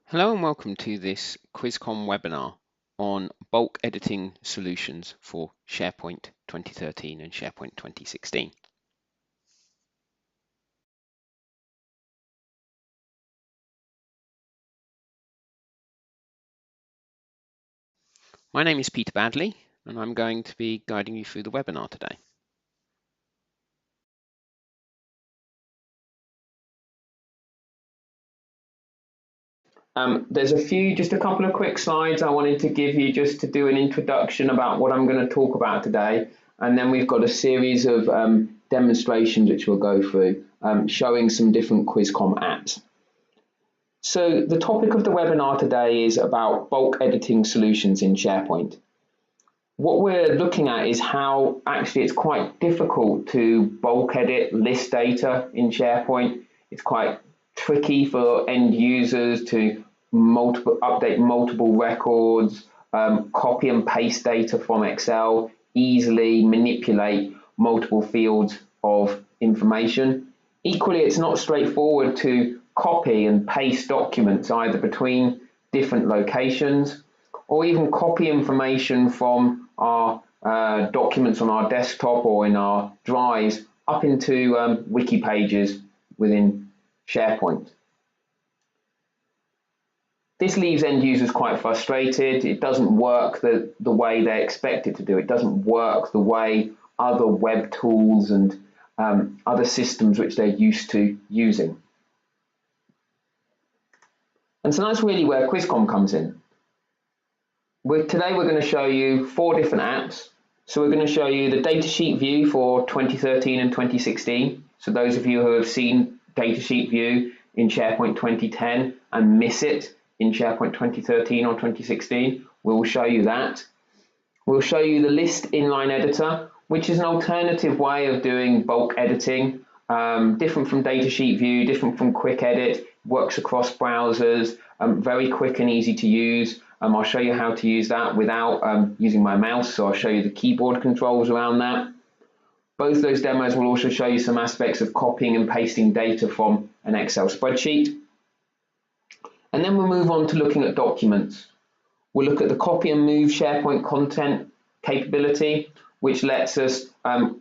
Hello and welcome to this QuizCon webinar on bulk editing solutions for SharePoint 2013 and SharePoint 2016. My name is Peter Badley and I'm going to be guiding you through the webinar today. There's just a couple of quick slides I wanted to give you just to do an introduction about what I'm going to talk about today, and then we've got a series of demonstrations which we'll go through, showing some different QuizCon apps. So the topic of the webinar today is about bulk editing solutions in SharePoint. What we're looking at is how actually it's quite difficult to bulk edit list data in SharePoint. It's quite tricky for end users to update multiple records, copy and paste data from Excel, easily manipulate multiple fields of information. Equally, it's not straightforward to copy and paste documents either between different locations or even copy information from our documents on our desktop or in our drives up into wiki pages within SharePoint. This leaves end users quite frustrated. It doesn't work the way they expect it to do. It doesn't work the way other web tools and other systems which they're used to using. And so that's really where QuizCon comes in. Today we're going to show you 4 different apps. So we're going to show you the Datasheet View for 2013 and 2016. So those of you who have seen Datasheet View in SharePoint 2010 and miss it in SharePoint 2013 or 2016, we'll show you that. We'll show you the List Inline Editor, which is an alternative way of doing bulk editing, different from Datasheet View, different from Quick Edit, works across browsers, very quick and easy to use. I'll show you how to use that without using my mouse, so I'll show you the keyboard controls around that. Both those demos will also show you some aspects of copying and pasting data from an Excel spreadsheet. And then we'll move on to looking at documents. We'll look at the copy and move SharePoint content capability, which lets us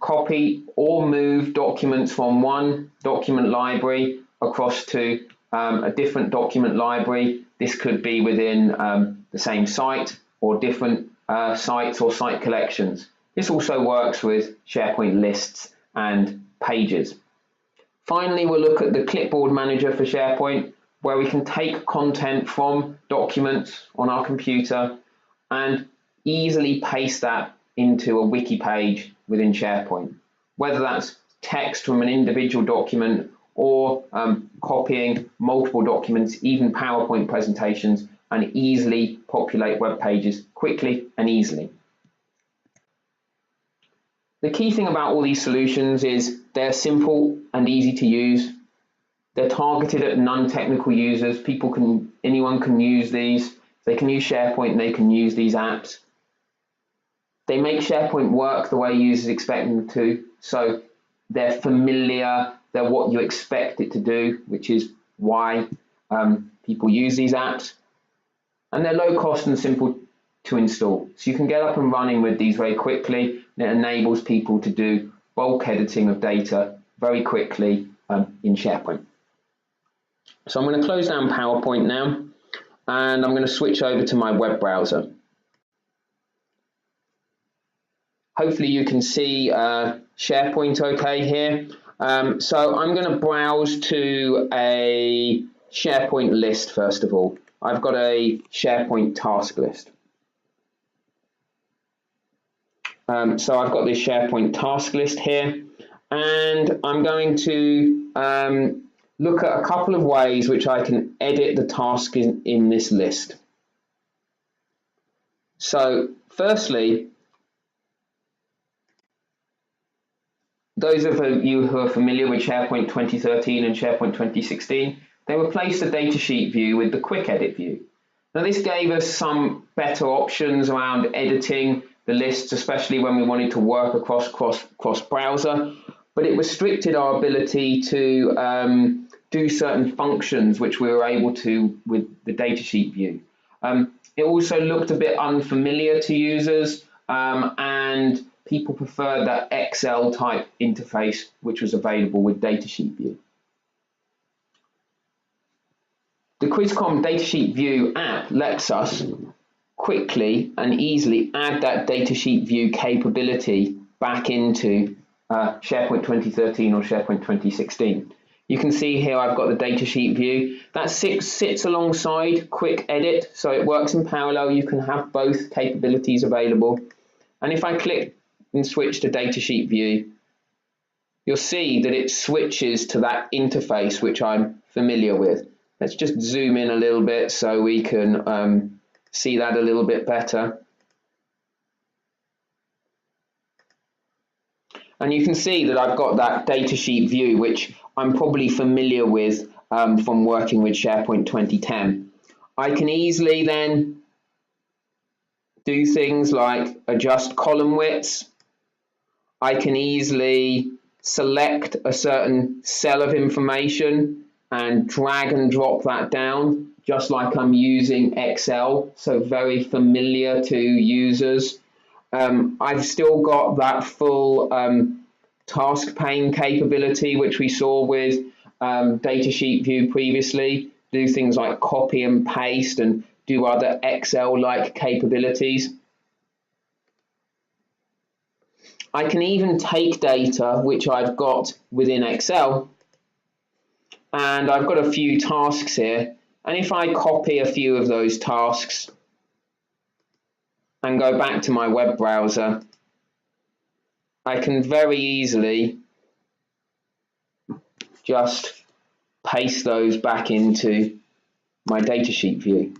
copy or move documents from one document library across to a different document library. This could be within the same site or different sites or site collections. This also works with SharePoint lists and pages. Finally, we'll look at the clipboard manager for SharePoint, where we can take content from documents on our computer and easily paste that into a wiki page within SharePoint, whether that's text from an individual document or copying multiple documents, even PowerPoint presentations, and easily populate web pages quickly and easily. The key thing about all these solutions is they're simple and easy to use. They're targeted at non-technical users. Anyone can use these. They can use SharePoint and they can use these apps. They make SharePoint work the way users expect them to. So they're familiar, they're what you expect it to do, which is why people use these apps. And they're low cost and simple to install. So you can get up and running with these very quickly, and it enables people to do bulk editing of data very quickly in SharePoint. So I'm going to close down PowerPoint now, and I'm going to switch over to my web browser. Hopefully you can see SharePoint okay here. So I'm going to browse to a SharePoint list first of all. I've got a SharePoint task list. So I've got this SharePoint task list here, and I'm going to look at a couple of ways which I can edit the task in this list. So firstly, those of you who are familiar with SharePoint 2013 and SharePoint 2016, they replaced the Datasheet view with the Quick Edit view. Now this gave us some better options around editing the lists, especially when we wanted to work across cross-browser, but it restricted our ability to do certain functions which we were able to with the Datasheet view. It also looked a bit unfamiliar to users, and people preferred that Excel type interface which was available with Datasheet View. The QuizCom Datasheet View app lets us quickly and easily add that Datasheet View capability back into SharePoint 2013 or SharePoint 2016. You can see here I've got the Datasheet View. That sits alongside Quick Edit, so it works in parallel. You can have both capabilities available. And if I click and switch to Datasheet View, you'll see that it switches to that interface which I'm familiar with. Let's just zoom in a little bit so we can see that a little bit better. And you can see that I've got that Datasheet View, which I'm probably familiar with from working with SharePoint 2010. I can easily then do things like adjust column widths. I can easily select a certain cell of information and drag and drop that down, just like I'm using Excel, so very familiar to users. I've still got that full task pane capability, which we saw with Datasheet View previously. Do things like copy and paste and do other Excel-like capabilities. I can even take data which I've got within Excel, and I've got a few tasks here, and if I copy a few of those tasks and go back to my web browser, I can very easily just paste those back into my Datasheet View,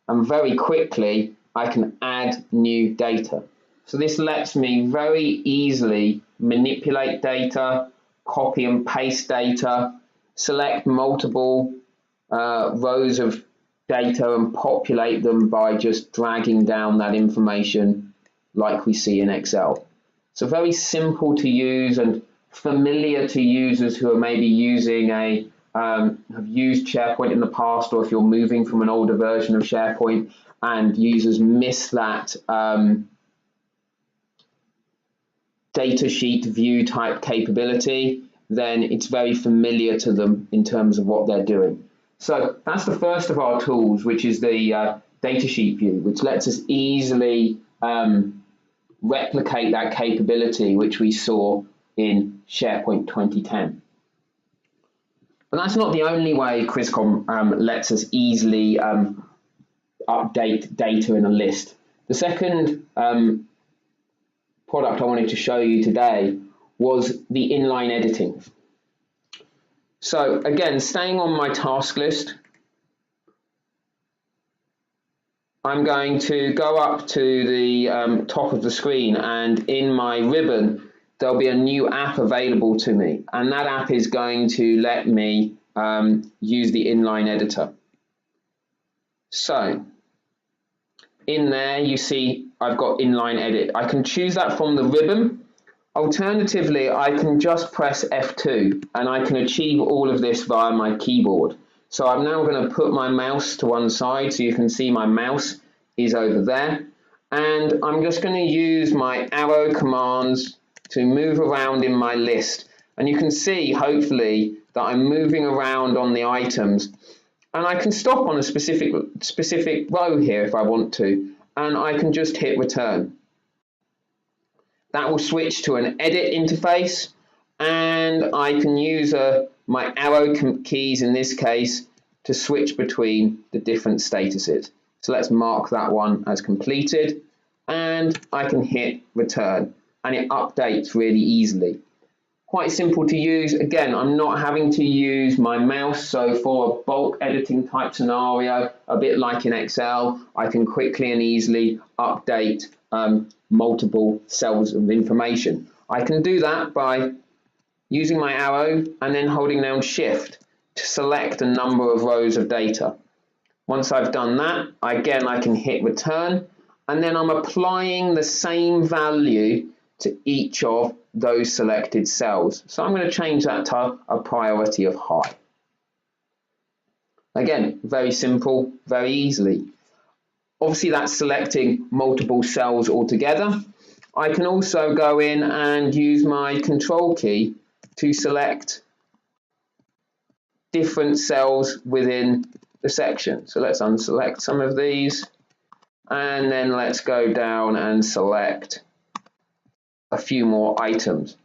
and very quickly I can add new data. So this lets me very easily manipulate data, copy and paste data, select multiple rows of data and populate them by just dragging down that information like we see in Excel. So very simple to use and familiar to users who are maybe using have used SharePoint in the past, or if you're moving from an older version of SharePoint and users miss that Datasheet View type capability, then it's very familiar to them in terms of what they're doing. So that's the first of our tools, which is the Datasheet View, which lets us easily replicate that capability which we saw in SharePoint 2010. But that's not the only way QuizCom lets us easily update data in a list. The second product I wanted to show you today was the Inline Editing. So again, staying on my task list, I'm going to go up to the top of the screen, and in my ribbon there'll be a new app available to me, and that app is going to let me use the Inline Editor. So in there you see I've got Inline Edit. I can choose that from the ribbon. Alternatively, I can just press F2 and I can achieve all of this via my keyboard. So I'm now going to put my mouse to one side so you can see my mouse is over there, and I'm just going to use my arrow commands to move around in my list, and you can see hopefully that I'm moving around on the items, and I can stop on a specific row here if I want to, and I can just hit return. That will switch to an edit interface, and I can use my arrow keys in this case to switch between the different statuses. So let's mark that one as completed, and I can hit return, and it updates really easily. Quite simple to use. Again, I'm not having to use my mouse, so for a bulk editing type scenario, a bit like in Excel, I can quickly and easily update multiple cells of information. I can do that by using my arrow and then holding down Shift to select a number of rows of data. Once I've done that, again, I can hit return, and then I'm applying the same value to each of those selected cells. So I'm going to change that to a priority of high. Again, very simple, very easily. Obviously, that's selecting multiple cells altogether. I can also go in and use my control key to select different cells within the section. So let's unselect some of these, and then let's go down and select a few more items.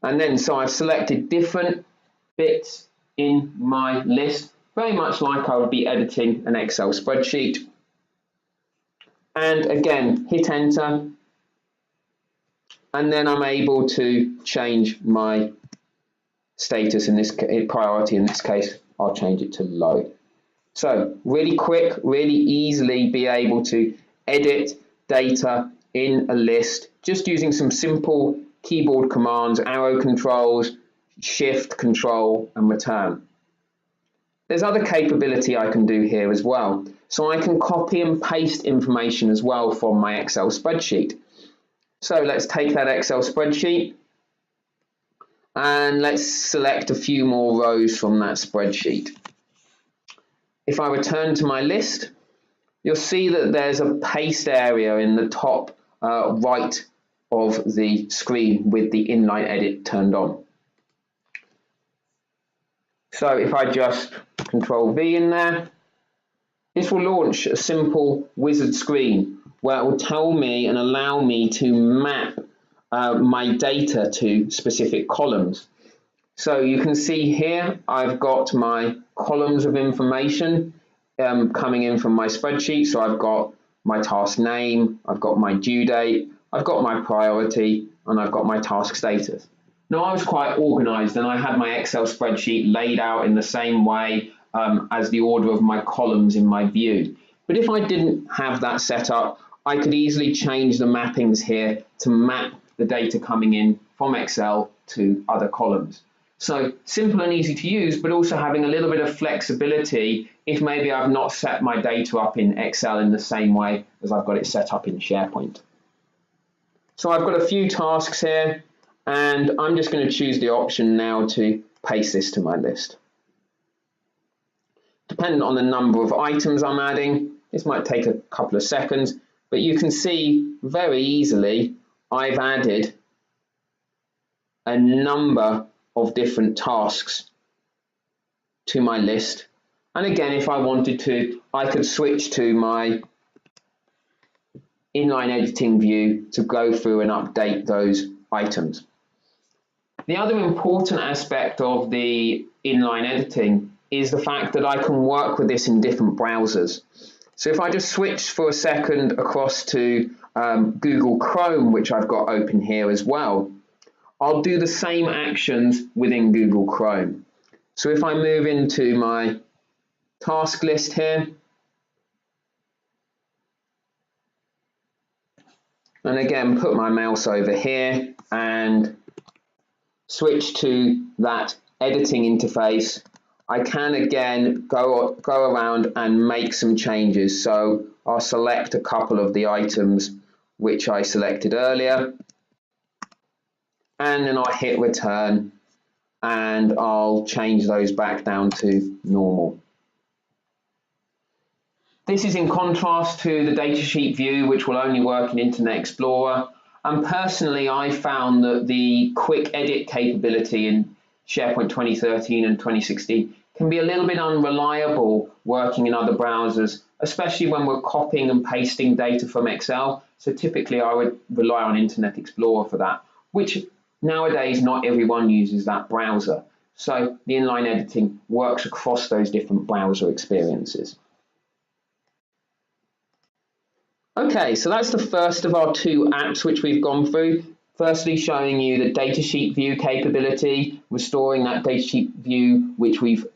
And then, so I've selected different bits in my list, very much like I would be editing an Excel spreadsheet. And again, hit enter, and then I'm able to change my status in this priority. In this case, I'll change it to low. So really quick, really easily be able to edit data in a list just using some simple keyboard commands, arrow controls, shift, control, and return. There's other capability I can do here as well. So I can copy and paste information as well from my Excel spreadsheet. So let's take that Excel spreadsheet and let's select a few more rows from that spreadsheet. If I return to my list, you'll see that there's a paste area in the top right of the screen with the Inline Edit turned on. So if I just Control V in there, this will launch a simple wizard screen where it will tell me and allow me to map my data to specific columns. So you can see here I've got my columns of information coming in from my spreadsheet. So I've got my task name, I've got my due date, I've got my priority, and I've got my task status. Now I was quite organized and I had my Excel spreadsheet laid out in the same way as the order of my columns in my view. But if I didn't have that set up, I could easily change the mappings here to map the data coming in from Excel to other columns. So simple and easy to use, but also having a little bit of flexibility if maybe I've not set my data up in Excel in the same way as I've got it set up in SharePoint. So I've got a few tasks here, and I'm just going to choose the option now to paste this to my list. Depending on the number of items I'm adding, this might take a couple of seconds, but you can see very easily I've added a number of different tasks to my list. And again, if I wanted to, I could switch to my Inline Editing view to go through and update those items. The other important aspect of the Inline Editing is the fact that I can work with this in different browsers. So if I just switch for a second across to Google Chrome, which I've got open here as well, I'll do the same actions within Google Chrome. So if I move into my task list here, and again put my mouse over here and switch to that editing interface, I can again go around and make some changes. So I'll select a couple of the items which I selected earlier, and then I'll hit return and I'll change those back down to normal. This is in contrast to the Datasheet View, which will only work in Internet Explorer. And personally, I found that the quick edit capability in SharePoint 2013 and 2016 can be a little bit unreliable working in other browsers, especially when we're copying and pasting data from Excel. So typically I would rely on Internet Explorer for that, which nowadays not everyone uses that browser. So the inline editing works across those different browser experiences. Okay, so that's the first of our two apps which we've gone through. Firstly, showing you the Datasheet View capability, restoring that Datasheet View which we've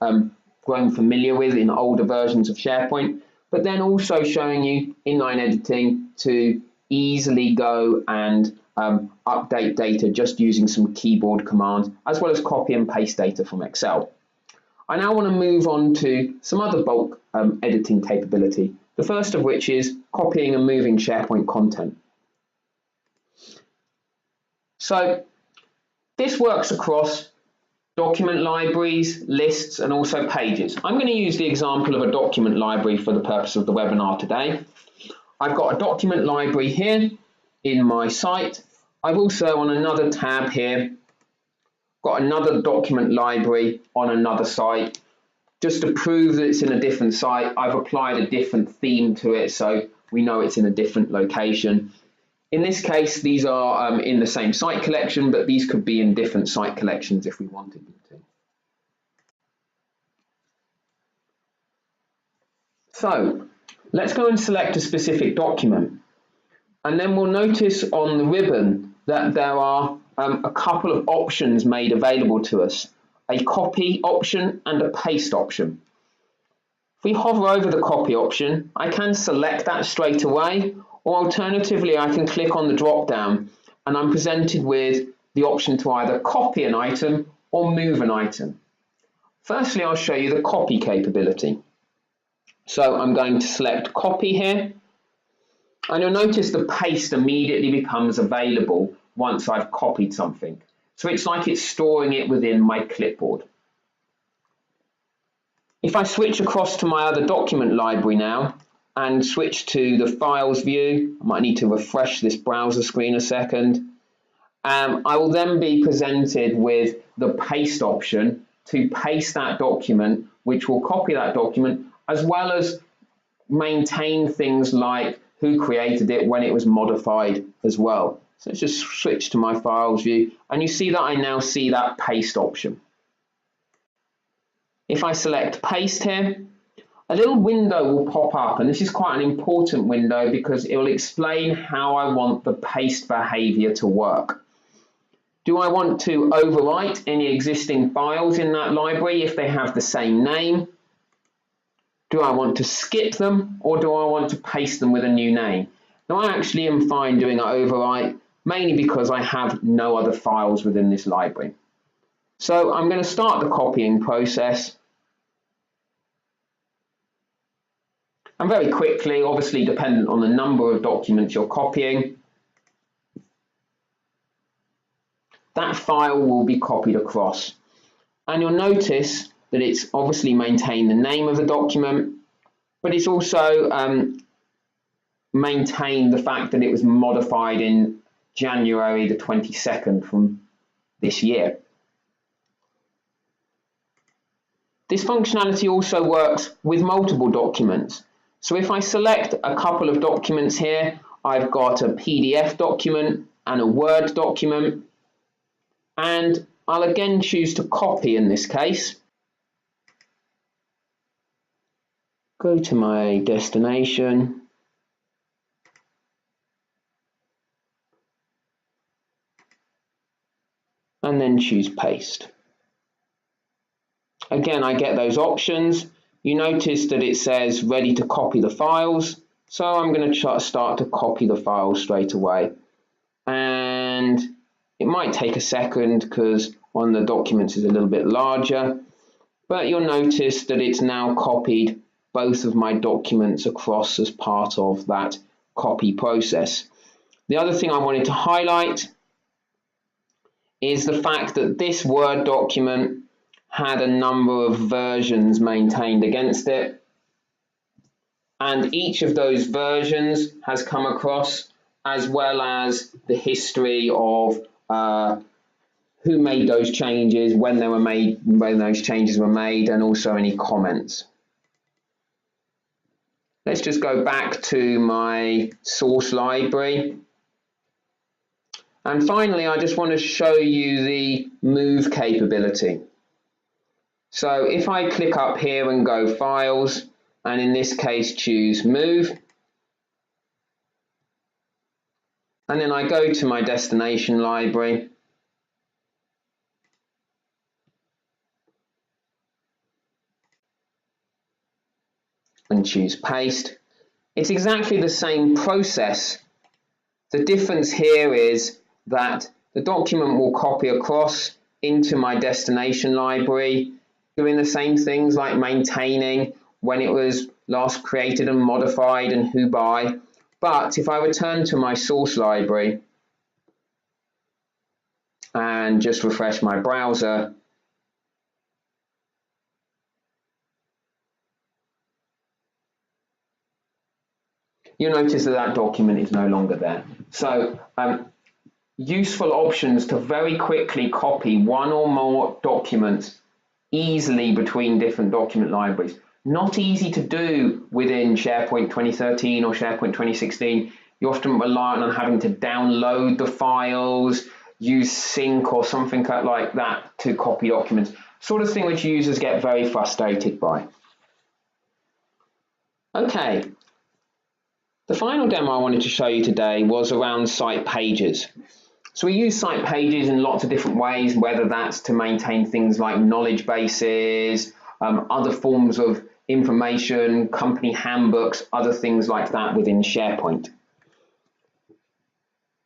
grown familiar with in older versions of SharePoint, but then also showing you inline editing to easily go and update data just using some keyboard commands, as well as copy and paste data from Excel. I now want to move on to some other bulk editing capability, the first of which is copying and moving SharePoint content. So this works across document libraries, lists, and also pages. I'm going to use the example of a document library for the purpose of the webinar today. I've got a document library here in my site. I've also, on another tab here, got another document library on another site. Just to prove that it's in a different site, I've applied a different theme to it so we know it's in a different location. In this case, these are in the same site collection, but these could be in different site collections if we wanted them to. So let's go and select a specific document. And then we'll notice on the ribbon that there are a couple of options made available to us, a copy option and a paste option. If we hover over the copy option, I can select that straight away, or alternatively I can click on the drop down and I'm presented with the option to either copy an item or move an item. Firstly, I'll show you the copy capability. So I'm going to select copy here, and you'll notice the paste immediately becomes available once I've copied something. So it's like it's storing it within my clipboard. If I switch across to my other document library now and switch to the files view, I might need to refresh this browser screen a second. I will then be presented with the paste option to paste that document, which will copy that document, as well as maintain things like who created it, when it was modified as well. So let's just switch to my files view, and you see that I now see that paste option. If I select paste here, a little window will pop up, and this is quite an important window because it will explain how I want the paste behavior to work. Do I want to overwrite any existing files in that library if they have the same name? Do I want to skip them, or do I want to paste them with a new name? Now I actually am fine doing an overwrite, mainly because I have no other files within this library. So I'm going to start the copying process. And very quickly, obviously dependent on the number of documents you're copying, that file will be copied across. And you'll notice that it's obviously maintained the name of the document, but it's also maintained the fact that it was modified in January the 22nd from this year. This functionality also works with multiple documents. So if I select a couple of documents here, I've got a PDF document and a Word document, and I'll again choose to copy in this case. Go to my destination, and then choose paste. Again, I get those options. You notice that it says ready to copy the files, so I'm going to start to copy the files straight away. And it might take a second because one of the documents is a little bit larger, but you'll notice that it's now copied both of my documents across as part of that copy process. The other thing I wanted to highlight is the fact that this Word document had a number of versions maintained against it, and each of those versions has come across, as well as the history of who made those changes, when they were made, when those changes were made, and also any comments. Let's just go back to my source library. And finally, I just want to show you the move capability. So if I click up here and go Files, and in this case choose Move, and then I go to my destination library, and choose Paste, it's exactly the same process. The difference here is that the document will copy across into my destination library, doing the same things like maintaining when it was last created and modified and who by. But if I return to my source library and just refresh my browser, you'll notice that that document is no longer there. So useful options to very quickly copy one or more documents easily between different document libraries. Not easy to do within SharePoint 2013 or SharePoint 2016. You often rely on having to download the files, use sync or something like that to copy documents. Sort of thing which users get very frustrated by. Okay, the final demo I wanted to show you today was around site pages. So we use site pages in lots of different ways, whether that's to maintain things like knowledge bases, other forms of information, company handbooks, other things like that within SharePoint.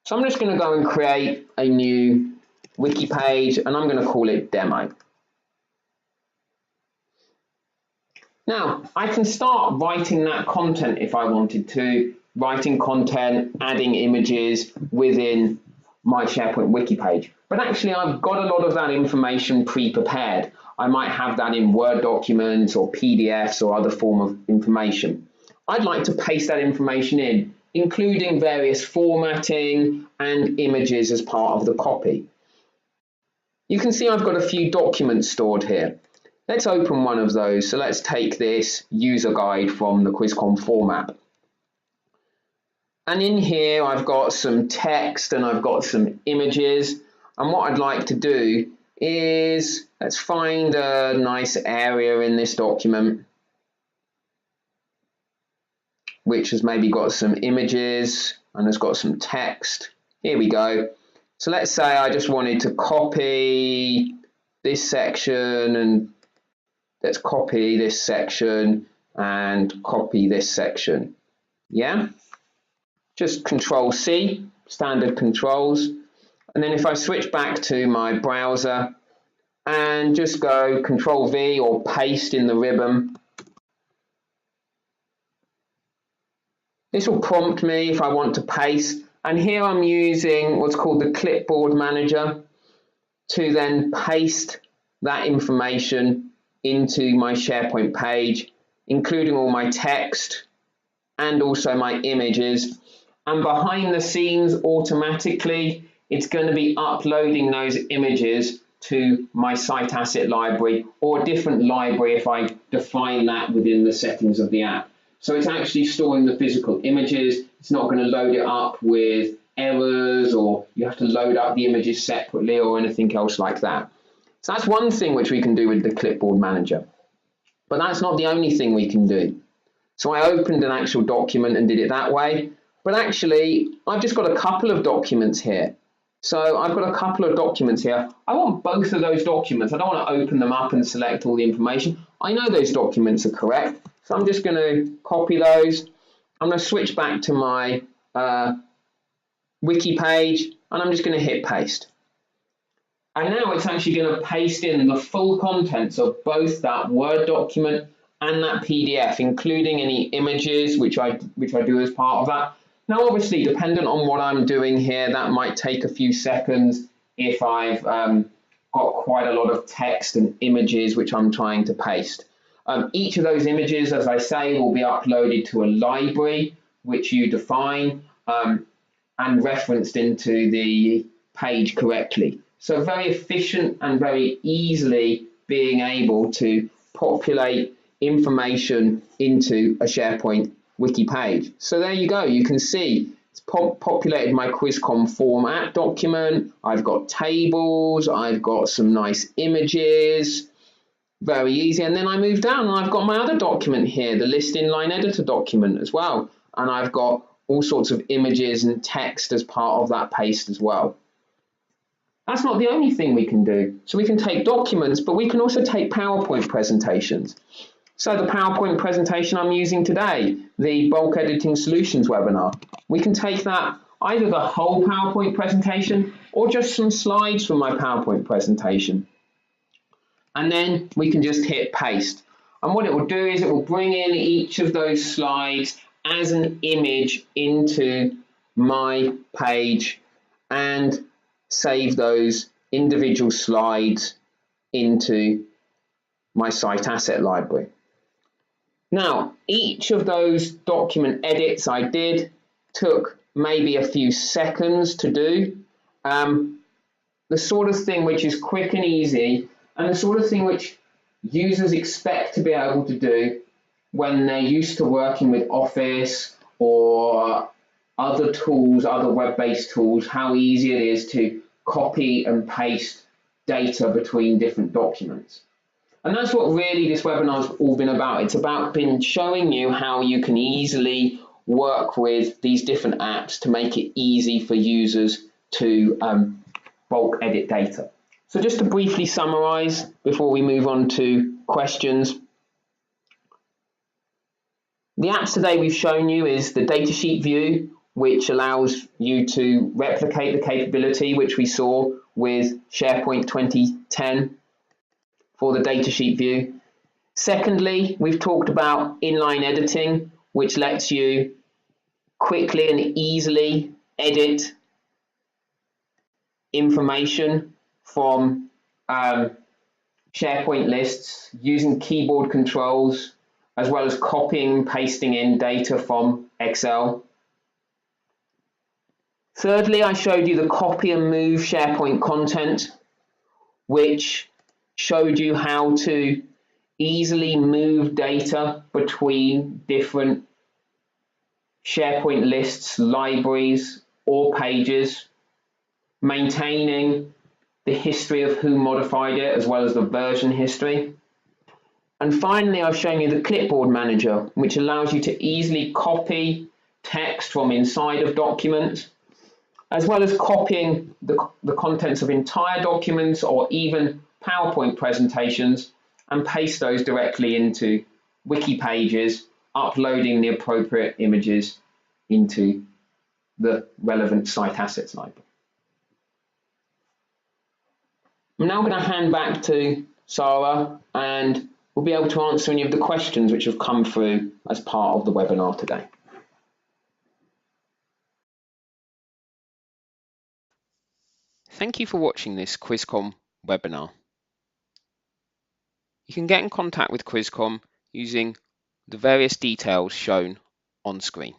So I'm just going to go and create a new wiki page, and I'm going to call it demo. Now, I can start writing that content if I wanted to, writing content, adding images within my SharePoint wiki page. But actually, I've got a lot of that information pre-prepared. I might have that in Word documents or PDFs or other form of information. I'd like to paste that information in, including various formatting and images as part of the copy. You can see I've got a few documents stored here. Let's open one of those. So let's take this user guide from the QuizCom format. And in here, I've got some text and I've got some images. And what I'd like to do is, let's find a nice area in this document which has maybe got some images and has got some text. Here we go. So let's say I just wanted to copy this section, and let's copy this section and copy this section. Yeah? Just Control C, standard controls. And then if I switch back to my browser and just go Control V or paste in the ribbon, this will prompt me if I want to paste. And here I'm using what's called the Clipboard Manager to then paste that information into my SharePoint page, including all my text and also my images. And behind the scenes, automatically, it's going to be uploading those images to my site asset library or a different library if I define that within the settings of the app. So it's actually storing the physical images. It's not going to load it up with errors, or you have to load up the images separately or anything else like that. So that's one thing which we can do with the Clipboard Manager. But that's not the only thing we can do. So I opened an actual document and did it that way. But actually, I've just got a couple of documents here. So I've got a couple of documents here. I want both of those documents. I don't want to open them up and select all the information. I know those documents are correct. So I'm just going to copy those. I'm going to switch back to my wiki page, and I'm just going to hit paste. And now it's actually going to paste in the full contents of both that Word document and that PDF, including any images which I do as part of that. Now, obviously, dependent on what I'm doing here, that might take a few seconds if I've got quite a lot of text and images which I'm trying to paste. Each of those images, as I say, will be uploaded to a library which you define and referenced into the page correctly. So very efficient and very easily being able to populate information into a SharePoint wiki page. So there you go. You can see it's populated my QuizCom format document. I've got tables. I've got some nice images. Very easy. And then I move down and I've got my other document here, the list inline editor document as well. And I've got all sorts of images and text as part of that paste as well. That's not the only thing we can do. So we can take documents, but we can also take PowerPoint presentations. So the PowerPoint presentation I'm using today, the Bulk Editing Solutions webinar, we can take that, either the whole PowerPoint presentation or just some slides from my PowerPoint presentation. And then we can just hit paste. And what it will do is it will bring in each of those slides as an image into my page and save those individual slides into my site asset library. Now, each of those document edits I did took maybe a few seconds to do. The sort of thing which is quick and easy, and the sort of thing which users expect to be able to do when they're used to working with Office or other tools, other web-based tools, how easy it is to copy and paste data between different documents. And that's what really this webinar's all been about. It's about showing you how you can easily work with these different apps to make it easy for users to bulk edit data. So just to briefly summarize before we move on to questions. The apps today we've shown you is the Datasheet View, which allows you to replicate the capability which we saw with SharePoint 2010 for the Datasheet View. Secondly, we've talked about Inline Editing, which lets you quickly and easily edit information from SharePoint lists using keyboard controls, as well as copying and pasting in data from Excel. Thirdly, I showed you the copy and move SharePoint content, which showed you how to easily move data between different SharePoint lists, libraries, or pages, maintaining the history of who modified it, as well as the version history. And finally, I've shown you the Clipboard Manager, which allows you to easily copy text from inside of documents, as well as copying the contents of entire documents or even PowerPoint presentations and paste those directly into wiki pages, uploading the appropriate images into the relevant site assets library. I'm now going to hand back to Sarah, and we'll be able to answer any of the questions which have come through as part of the webinar today. Thank you for watching this QuizCom webinar. You can get in contact with QuizCom using the various details shown on screen.